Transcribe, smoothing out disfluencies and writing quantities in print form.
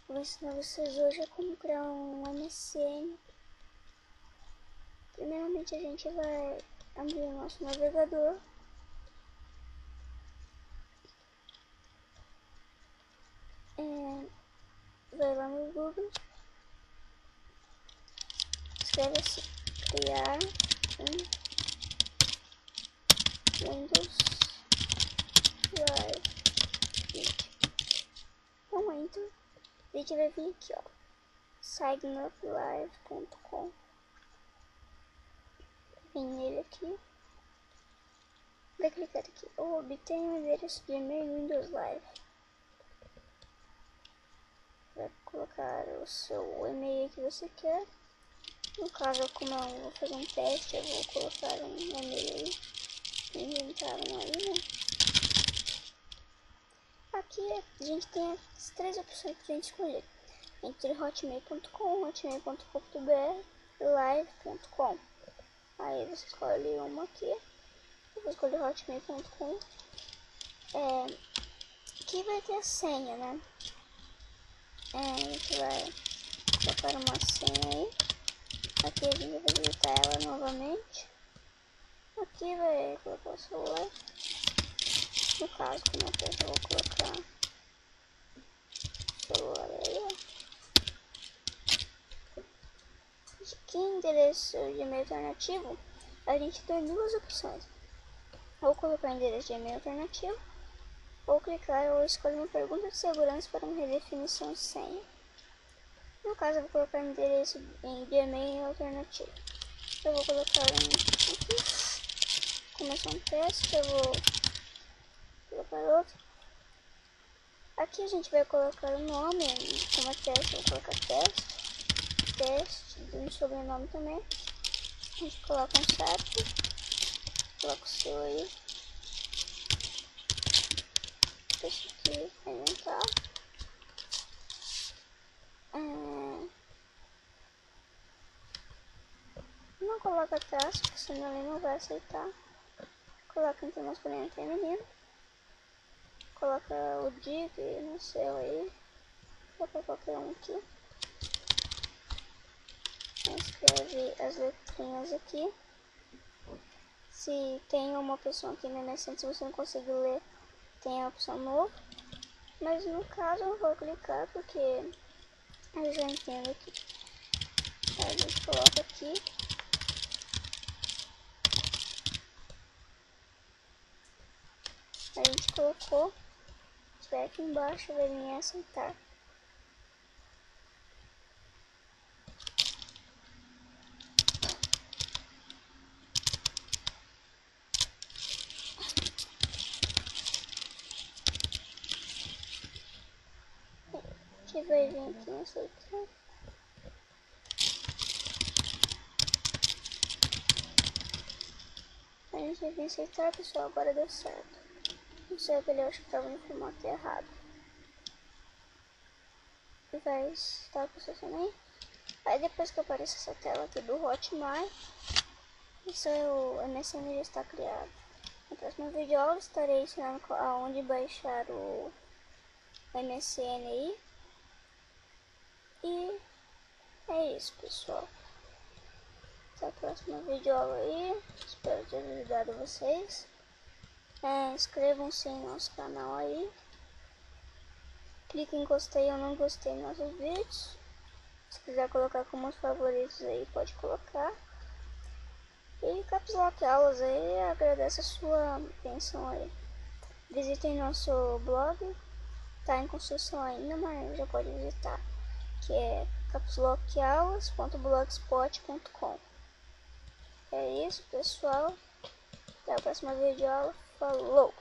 Vou ensinar vocês hoje a como criar um MSN. Primeiramente a gente vai abrir o nosso navegador. Vai lá no Google, escreve assim, criar um Windows Live Video. Com Enter, a gente vai vir aqui, ó, signuplive.com. Vem nele aqui, vai clicar aqui, ou obter o endereço de e-mail Windows Live. Vai colocar o seu e-mail que você quer. No caso, como eu vou fazer um teste, eu vou colocar um e-mail aí. Inventaram aí, né? Aqui a gente tem as três opções pra gente escolher. Entre hotmail.com, hotmail.com.br e live.com. Aí você escolhe uma aqui. Eu vou escolher hotmail.com. Aqui vai ter a senha, né? A gente vai colocar uma senha aí. Aqui a gente vai digitar ela novamente. Aqui vai colocar o celular. No caso, como eu vou colocar o celular aí, ó. Aqui em endereço de e-mail alternativo, a gente tem duas opções. Ou colocar endereço de e-mail alternativo, ou clicar ou escolher uma pergunta de segurança para uma redefinição de senha. No caso, eu vou colocar endereço de e-mail alternativo. Eu vou colocar aqui. Começar um teste, eu vou colocar outro. Aqui a gente vai colocar o nome, como é teste, eu vou colocar teste, um sobrenome também. A gente coloca um CEP, coloca o seu aí. Esse aqui, inventar. Não coloca traço, porque senão ele não vai aceitar. Coloca entre masculino e feminino. Coloca o DIG no seu aí. Coloca qualquer um aqui. Escreve as letrinhas aqui. Se tem uma opção aqui no MSN, se você não conseguir ler, tem a opção novo. Mas no caso eu vou clicar porque eu já entendo aqui. Aí a gente coloca aqui. A gente colocou. Se tiver aqui embaixo, vai vir aceitar. Que vai vir aqui em aceitar. A gente vai vir aceitar, pessoal, agora deu certo. Não sei, eu acho que estava no formato errado. E vai estar com você também. Aí depois que aparecer essa tela aqui do Hotmart, isso é o MSN já está criado. No próximo vídeo eu estarei ensinando aonde baixar o MSN aí. E é isso, pessoal. Até o próximo vídeo aí. Espero ter ajudado vocês. Inscrevam-se em nosso canal aí. Clique em gostei ou não gostei nos nossos vídeos. Se quiser colocar como os favoritos aí, pode colocar. E Caps Lock Aulas aí, agradece a sua atenção aí. Visitem nosso blog, tá em construção ainda, mas já pode visitar. Que é capslockaulas.blogspot.com. É isso, pessoal. Até a próxima videoaula. Falou!